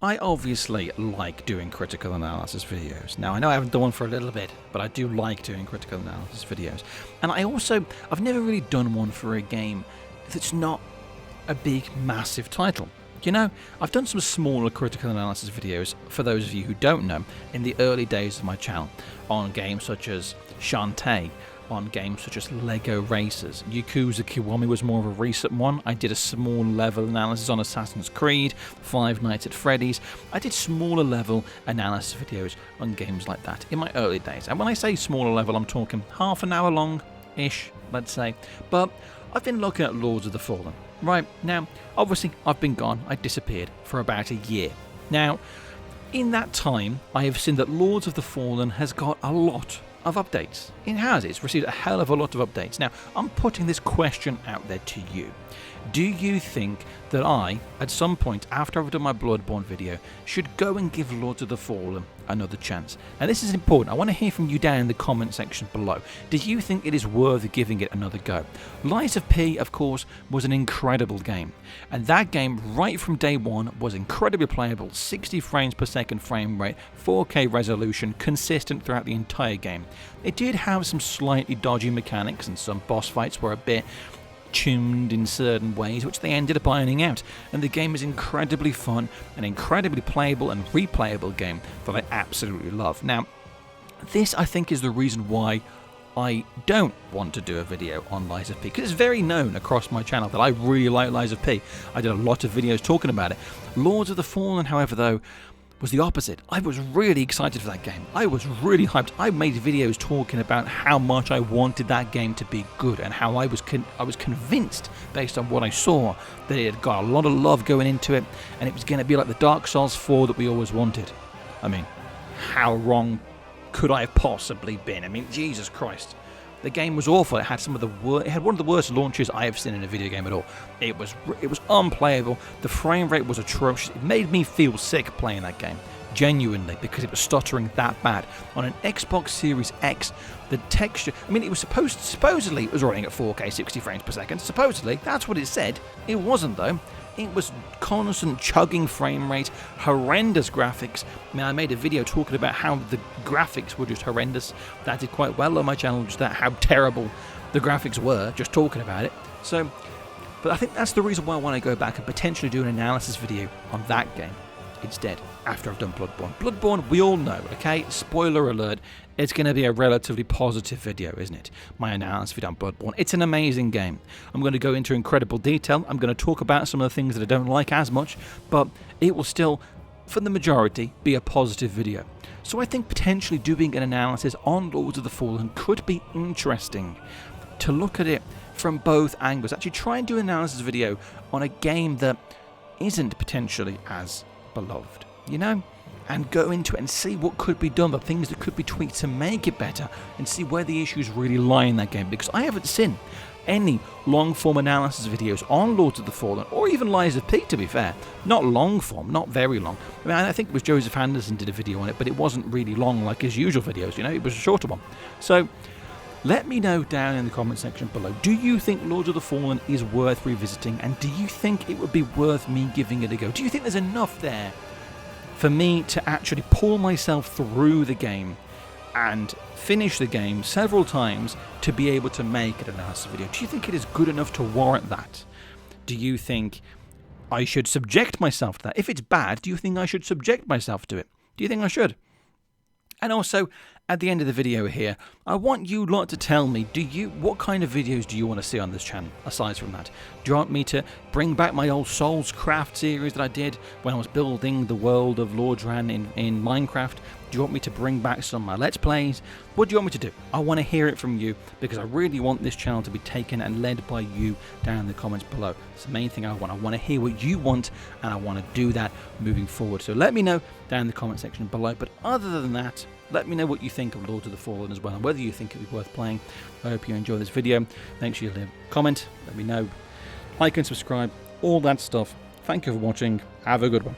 I obviously like doing critical analysis videos. Now, I know I haven't done one for a little bit, but I do like doing critical analysis videos. And I've never really done one for a game that's not a big, massive title. You know, I've done some smaller critical analysis videos, for those of you who don't know, in the early days of my channel, on games such as Shantae, on games such as Lego Racers. Yakuza Kiwami was more of a recent one. I did a small level analysis on Assassin's Creed, Five Nights at Freddy's. I did smaller level analysis videos on games like that in my early days. And when I say smaller level, I'm talking half an hour long-ish, let's say. But I've been looking at Lords of the Fallen. Right, now, obviously, I've been gone. I disappeared for about a year. Now, in that time, I have seen that Lords of the Fallen has got a lot of updates. It has. It's received a hell of a lot of updates. Now, I'm putting this question out there to you. Do you think that I, at some point after I've done my Bloodborne video, should go and give Lords of the Fallen another chance? And this is important. I want to hear from you down in the comment section below. Do you think it is worth giving it another go? Lies of P, of course, was an incredible game. And that game, right from day one, was incredibly playable, 60 frames per second frame rate, 4K resolution, consistent throughout the entire game. It did have some slightly dodgy mechanics, and some boss fights were a bit tuned in certain ways, which they ended up ironing out, and the game is incredibly fun, an incredibly playable and replayable game that I absolutely love. Now, this I think is the reason why I don't want to do a video on Lies of P, because it's very known across my channel that I really like Lies of P. I did a lot of videos talking about it. Lords of the Fallen, however, though, was the opposite. I was really excited for that game. I was really hyped. I made videos talking about how much I wanted that game to be good, and how I was convinced, based on what I saw, that it had got a lot of love going into it, and it was going to be like the Dark Souls 4 that we always wanted. I mean, how wrong could I have possibly been? I mean, Jesus Christ. The game was awful. It had one of the worst launches I have seen in a video game at all. It was unplayable. The frame rate was atrocious. It made me feel sick playing that game, genuinely, because it was stuttering that bad. On an Xbox Series X, the texture, I mean, it was supposedly it was running at 4K 60 frames per second. Supposedly, that's what it said. It wasn't, though. It was constant chugging frame rate, horrendous graphics. I mean, I made a video talking about how the graphics were just horrendous. That did quite well on my channel, just that how terrible the graphics were, just talking about it. So, but I think that's the reason why I want to go back and potentially do an analysis video on that game instead, after I've done Bloodborne. Bloodborne, we all know, okay? Spoiler alert, it's going to be a relatively positive video, isn't it? My analysis video on Bloodborne. It's an amazing game. I'm going to go into incredible detail. I'm going to talk about some of the things that I don't like as much, but it will still, for the majority, be a positive video. So I think potentially doing an analysis on Lords of the Fallen could be interesting, to look at it from both angles. Actually try and do an analysis video on a game that isn't potentially as beloved, you know, and go into it and see what could be done, the things that could be tweaked to make it better, and see where the issues really lie in that game, because I haven't seen any long-form analysis videos on Lords of the Fallen, or even Lies of P, to be fair. Not long-form, not very long. I mean, I think it was Joseph Anderson did a video on it, but it wasn't really long like his usual videos, you know, it was a shorter one. So let me know down in the comment section below, do you think Lords of the Fallen is worth revisiting, and do you think it would be worth me giving it a go? Do you think there's enough there for me to actually pull myself through the game and finish the game several times to be able to make an analysis video? Do you think it is good enough to warrant that? Do you think I should subject myself to that? If it's bad, do you think I should subject myself to it? Do you think I should? And also, at the end of the video here, I want you lot to tell me, what kind of videos do you want to see on this channel, aside from that? Do you want me to bring back my old Soulscraft series that I did when I was building the world of Lordran in Minecraft? Do you want me to bring back some of my Let's Plays? What do you want me to do? I want to hear it from you, because I really want this channel to be taken and led by you down in the comments below. It's the main thing I want. I want to hear what you want, and I want to do that moving forward. So let me know down in the comment section below. But other than that, let me know what you think of Lords of the Fallen as well, and whether you think it'd be worth playing. I hope you enjoy this video. Make sure you leave a comment, let me know, like and subscribe, all that stuff. Thank you for watching. Have a good one.